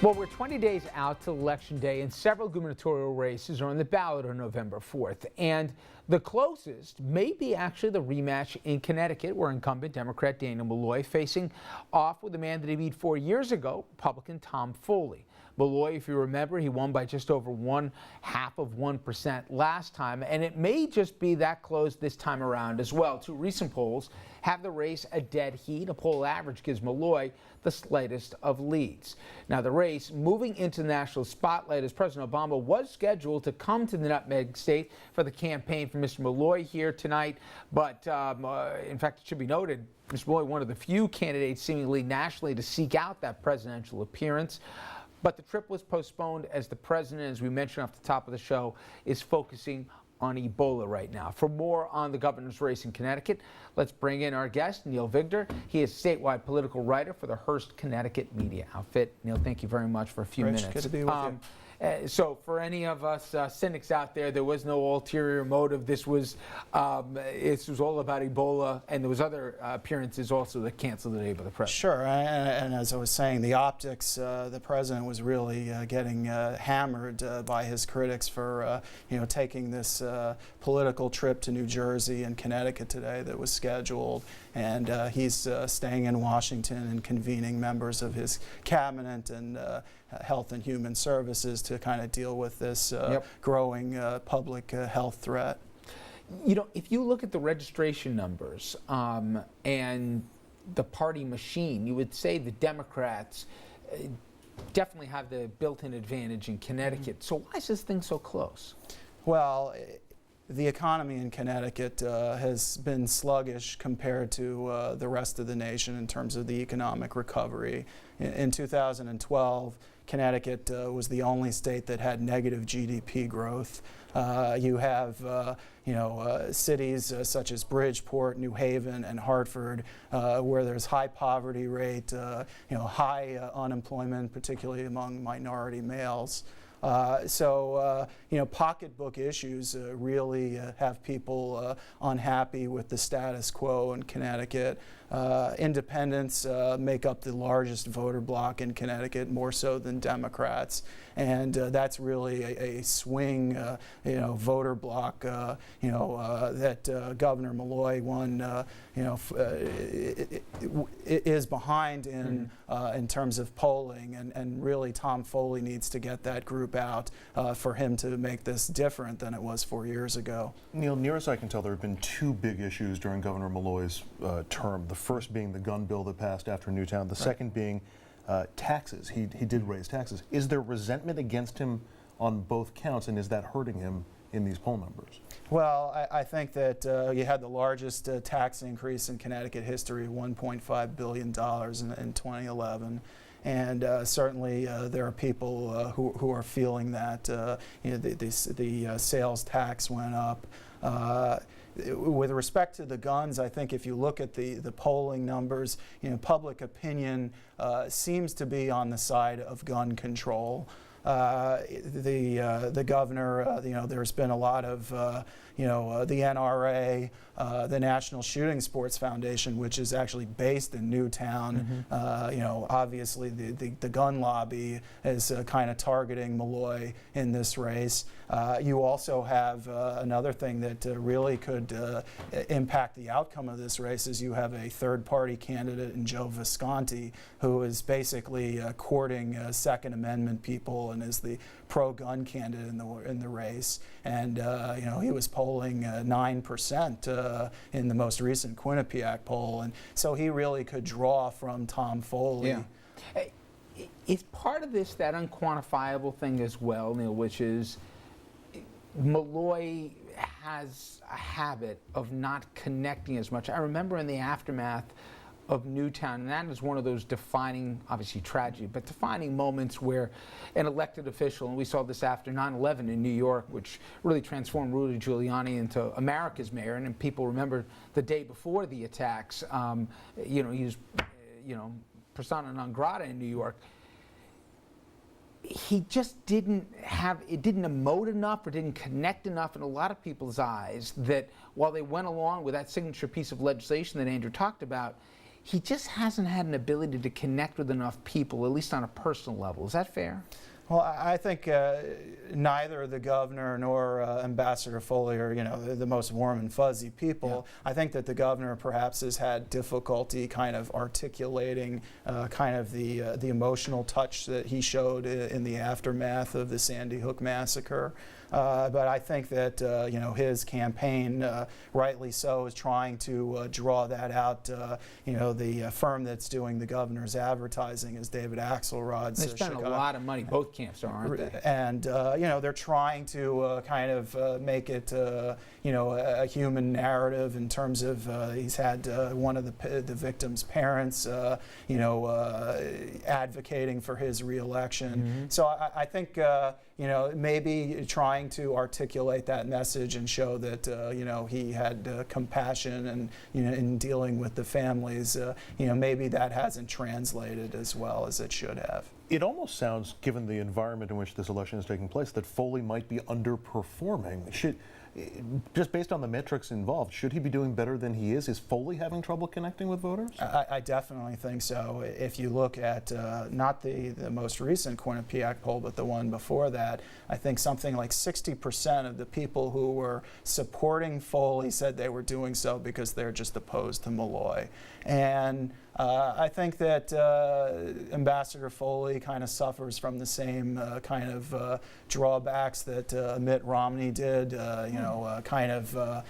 Well, we're 20 days out to Election Day, and several gubernatorial races are on the ballot on November 4th. And the closest may be actually the rematch in Connecticut, where incumbent Democrat Daniel Malloy facing off with the man that he beat 4 years ago, Republican Tom Foley. Malloy, if you remember, he won by just over 0.5% last time, and it may just be that close this time around as well. Two recent polls have the race a dead heat. A poll average gives Malloy the slightest of leads. Now, the race moving into the national spotlight as President Obama was scheduled to come to the Nutmeg State for the campaign for Mr. Malloy here tonight, but in fact, it should be noted, Mr. Malloy, one of the few candidates seemingly nationally to seek out that presidential appearance. But the trip was postponed as the president, as we mentioned off the top of the show, is focusing on Ebola right now. For more on the governor's race in Connecticut, let's bring in our guest, Neil Vigdor. He is statewide political writer for the Hearst Connecticut media outfit. Neil, thank you very much for a few minutes. Good to be with you. So for any of us cynics out there, there was no ulterior motive. This was all about Ebola, and there was other appearances also that canceled the day by the president. Sure, and as I was saying, the optics, the president was really getting hammered by his critics for taking this political trip to New Jersey and Connecticut today that was scheduled, and he's staying in Washington and convening members of his cabinet and Health and Human Services to kind of deal with this growing public health threat. You know, if you look at the registration numbers and the party machine, you would say the Democrats definitely have the built-in advantage in Connecticut. So why is this thing so close? Well, the economy in Connecticut has been sluggish compared to the rest of the nation in terms of the economic recovery. In 2012, Connecticut was the only state that had negative GDP growth. You have cities such as Bridgeport, New Haven, and Hartford, where there's high poverty rate, high unemployment, particularly among minority males. Pocketbook issues really have people unhappy with the status quo in Connecticut. Independents make up the largest voter bloc in Connecticut, more so than Democrats, and that's really a swing, voter bloc, that Governor Malloy is behind in terms of polling, and really Tom Foley needs to get that group out for him to make this different than it was 4 years ago. Neil, near as I can tell, there have been two big issues during Governor Malloy's term. The first being the gun bill that passed after Newtown, the second being taxes. He did raise taxes. Is there resentment against him on both counts, and is that hurting him in these poll numbers? Well, I think that you had the largest tax increase in Connecticut history, $1.5 billion in 2011. And certainly there are people who are feeling that the sales tax went up. With respect to the guns, I think if you look at the polling numbers, public opinion seems to be on the side of gun control. The governor, there's been a lot of, the NRA, the National Shooting Sports Foundation, which is actually based in Newtown. Obviously the gun lobby is kind of targeting Malloy in this race. You also have another thing that really could impact the outcome of this race is you have a third-party candidate in Joe Visconti, who is basically courting Second Amendment people and is the pro-gun candidate in the race, and he was polling 9% in the most recent Quinnipiac poll, and so he really could draw from Tom Foley. Yeah. Is part of this that unquantifiable thing as well, Neil, which is Malloy has a habit of not connecting as much. I remember in the aftermath of Newtown, and that is one of those defining, obviously tragedy, but defining moments where an elected official, and we saw this after 9/11 in New York, which really transformed Rudy Giuliani into America's mayor, and people remember the day before the attacks, he was, persona non grata in New York. He just didn't emote enough or didn't connect enough in a lot of people's eyes that while they went along with that signature piece of legislation that Andrew talked about, he just hasn't had an ability to connect with enough people, at least on a personal level. Is that fair? Well, I think neither the governor nor Ambassador Foley are, the most warm and fuzzy people. Yeah. I think that the governor perhaps has had difficulty kind of articulating kind of the emotional touch that he showed in the aftermath of the Sandy Hook massacre. But I think that his campaign, rightly so, is trying to draw that out. The firm that's doing the governor's advertising is David Axelrod's. They spend a lot of money. Both camps are, aren't they? And they're trying to kind of make it a human narrative in terms of he's had one of the victim's parents advocating for his reelection. Mm-hmm. So I think maybe trying to articulate that message and show that he had compassion and in dealing with the families, maybe that hasn't translated as well as it should have. It almost sounds, given the environment in which this election is taking place, that Foley might be underperforming. Just based on the metrics involved, should he be doing better than he is? Is Foley having trouble connecting with voters? I definitely think so. If you look at not the most recent Quinnipiac poll, but the one before that, I think something like 60% of the people who were supporting Foley said they were doing so because they're just opposed to Malloy. And I think that Ambassador Foley kind of suffers from the same kind of drawbacks that Mitt Romney did, kind of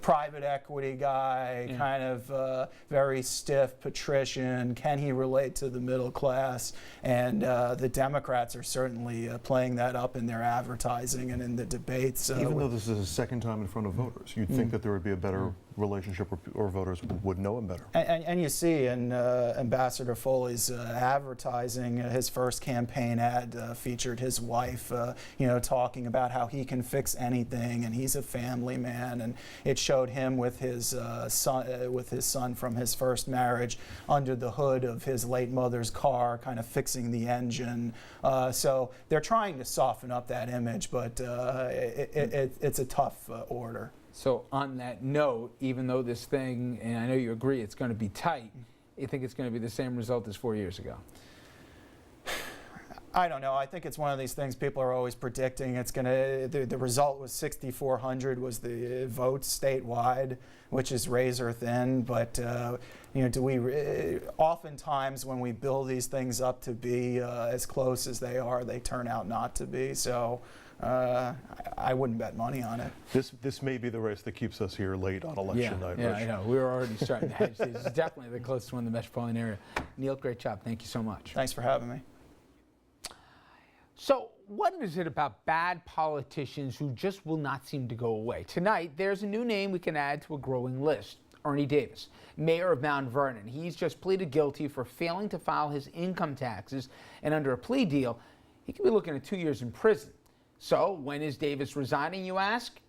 private equity guy, kind of very stiff patrician. Can he relate to the middle class? And the Democrats are certainly playing that up in their advertising and in the debates. Even though this is his second time in front of voters, you'd think that there would be a better relationship or voters would know him better. And you see in Ambassador Foley's advertising, his first campaign ad featured his wife, talking about how he can fix anything and he's a family man, and it showed him with his son from his first marriage under the hood of his late mother's car, kind of fixing the engine. So they're trying to soften up that image, but it's a tough order. So on that note, even though this thing, and I know you agree it's going to be tight, you think it's going to be the same result as 4 years ago? I don't know. I think it's one of these things people are always predicting. It's going to. The result was 6,400 was the votes statewide, which is razor thin. But do we? Oftentimes, when we build these things up to be as close as they are, they turn out not to be. So. I wouldn't bet money on it. This may be the race that keeps us here late on election night. Yeah, I know. We were already starting to hedge these. It's definitely the closest one in the metropolitan area. Neil, great job. Thank you so much. Thanks for having me. So what is it about bad politicians who just will not seem to go away? Tonight, there's a new name we can add to a growing list. Ernie Davis, mayor of Mount Vernon. He's just pleaded guilty for failing to file his income taxes, and under a plea deal, he could be looking at 2 years in prison. So when is Davis resigning, you ask?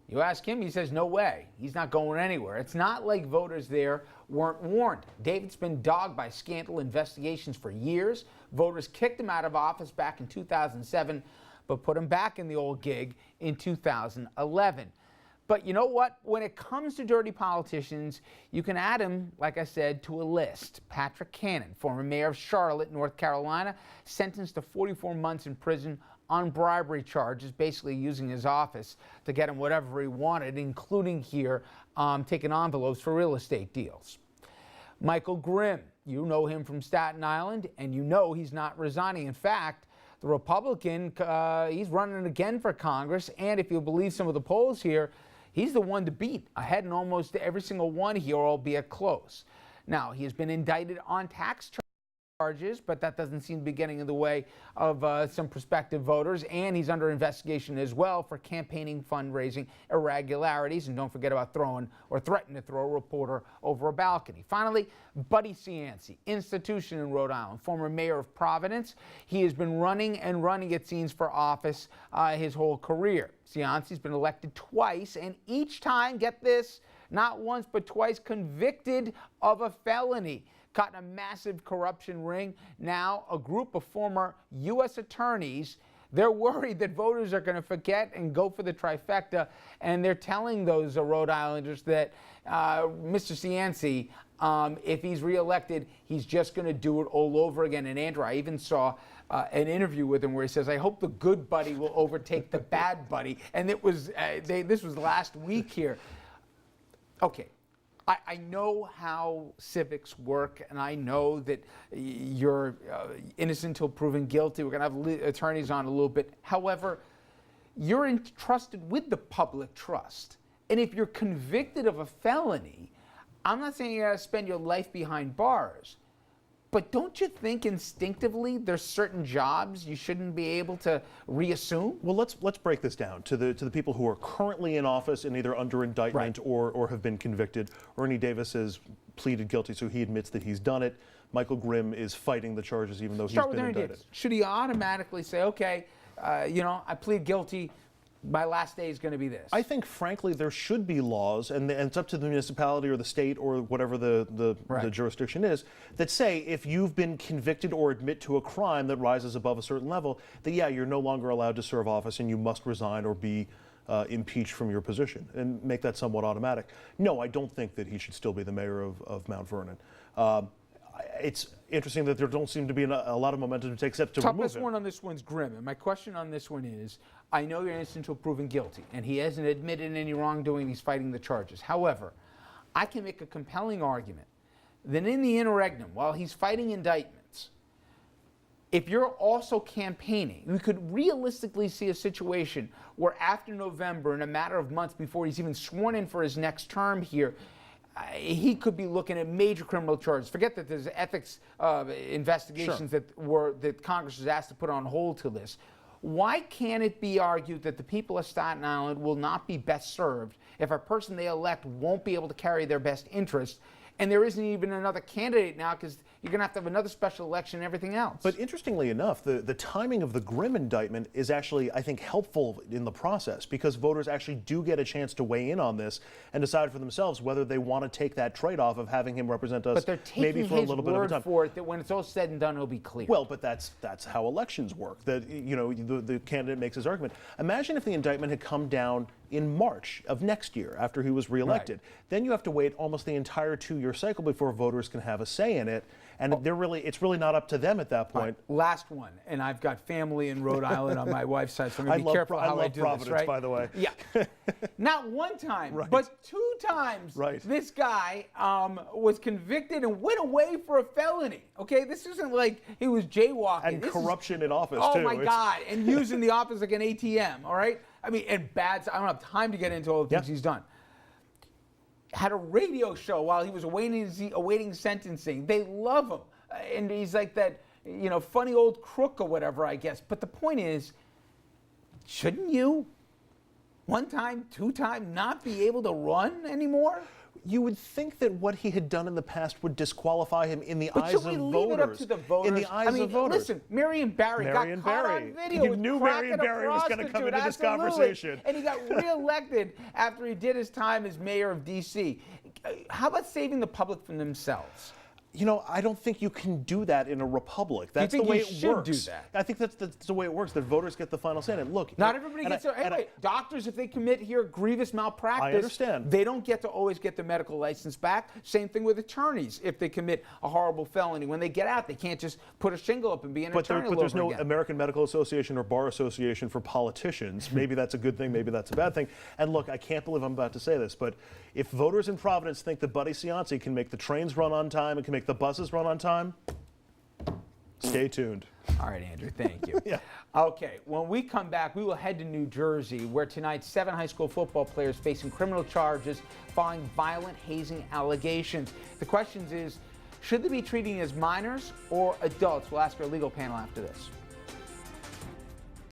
You ask him, he says no way. He's not going anywhere. It's not like voters there weren't warned. David's been dogged by scandal investigations for years. Voters kicked him out of office back in 2007, but put him back in the old gig in 2011. But you know what? When it comes to dirty politicians, you can add him, like I said, to a list. Patrick Cannon, former mayor of Charlotte, North Carolina, sentenced to 44 months in prison on bribery charges, basically using his office to get him whatever he wanted, including here taking envelopes for real estate deals. Michael Grimm, you know him from Staten Island, and you know he's not resigning. In fact, the Republican, he's running again for Congress, and if you believe some of the polls here, he's the one to beat, ahead in almost every single one here, albeit close. Now, he has been indicted on tax charges, but that doesn't seem to be getting in the way of some prospective voters, and he's under investigation as well for campaigning fundraising irregularities, and don't forget about throwing or threatening to throw a reporter over a balcony. Finally, Buddy Cianci, institution in Rhode Island, former mayor of Providence. He has been running, it seems, for office his whole career. Cianci's been elected twice, and each time, get this, not once but twice, convicted of a felony. Caught in a massive corruption ring. Now, a group of former U.S. attorneys, they're worried that voters are going to forget and go for the trifecta, and they're telling those Rhode Islanders that Mr. Cianci if he's reelected, he's just going to do it all over again. And Andrew, I even saw an interview with him where he says, "I hope the good buddy will overtake the bad buddy." And it was this was last week here. Okay. I know how civics work, and I know that you're innocent until proven guilty. We're going to have attorneys on a little bit. However, you're entrusted with the public trust. And if you're convicted of a felony, I'm not saying you got to spend your life behind bars, but don't you think instinctively there's certain jobs you shouldn't be able to reassume? Well, let's break this down to the people who are currently in office and either under indictment or have been convicted. Ernie Davis has pleaded guilty, so he admits that he's done it. Michael Grimm is fighting the charges, even though he's been indicted. Should he automatically say, okay, I plead guilty, my last day is going to be this? I think, frankly, there should be laws, and it's up to the municipality or the state or whatever the jurisdiction is, that say if you've been convicted or admit to a crime that rises above a certain level, that, yeah, you're no longer allowed to serve office and you must resign or be impeached from your position, and make that somewhat automatic. No, I don't think that he should still be the mayor of Mount Vernon. It's interesting that there don't seem to be a lot of momentum to take except to remove him. Toughest one on this one's Grimm, and my question on this one is, I know you're innocent until proven guilty, and he hasn't admitted any wrongdoing, he's fighting the charges. However, I can make a compelling argument that in the interregnum, while he's fighting indictments, if you're also campaigning, we could realistically see a situation where after November, in a matter of months before he's even sworn in for his next term here, he could be looking at major criminal charges. Forget that there's ethics investigations that Congress was asked to put on hold to this. Why can't it be argued that the people of Staten Island will not be best served if a person they elect won't be able to carry their best interest? And there isn't even another candidate now because you're going to have another special election and everything else. But interestingly enough, the timing of the Grimm indictment is actually, I think, helpful in the process because voters actually do get a chance to weigh in on this and decide for themselves whether they want to take that trade-off of having him represent us maybe for a little bit of a time. But they're taking his word for it that when it's all said and done, it'll be clear. Well, but that's how elections work. That the candidate makes his argument. Imagine if the indictment had come down in March of next year after he was reelected. Then you have to wait almost the entire 2-year cycle before voters can have a say in it. And it's really not up to them at that point. Right. Last one, and I've got family in Rhode Island on my wife's side, so I'm going to be careful how I do Providence, this, right? by the way. Yeah. Not one time, but 2 times this guy was convicted and went away for a felony. Okay, this isn't like he was jaywalking. And corruption in office, too. too. Oh, my God, and using the office like an ATM, all right? I mean, and I don't have time to get into all the things he's done. Had a radio show while he was awaiting sentencing. They love him. And he's like that, funny old crook or whatever, I guess. But the point is, shouldn't you, 1 time, 2 time, not be able to run anymore? You would think that what he had done in the past would disqualify him in the eyes of voters. But should we leave it up to the voters? In the eyes of voters. Listen, Marion Barry got caught on video. You knew Marion Barry was going to come into this conversation. And he got reelected after he did his time as mayor of D.C. How about saving the public from themselves? I don't think you can do that in a republic. That's the way it works. Do that? I think that's the way it works. That voters get the final say. And look, not everybody gets their. Anyway, doctors, if they commit here grievous malpractice, I understand. They don't get to always get their medical license back. Same thing with attorneys. If they commit a horrible felony, when they get out, they can't just put a shingle up and be an attorney. But there's no American Medical Association or Bar Association for politicians. Maybe that's a good thing. Maybe that's a bad thing. And look, I can't believe I'm about to say this, but if voters in Providence think that Buddy Cianci can make the trains run on time and can make the buses run on time, stay tuned. All right, Andrew, thank you. Okay, when we come back, we will head to New Jersey, where tonight 7 high school football players facing criminal charges following violent hazing allegations. The question is, should they be treated as minors or adults? We'll ask our legal panel after this.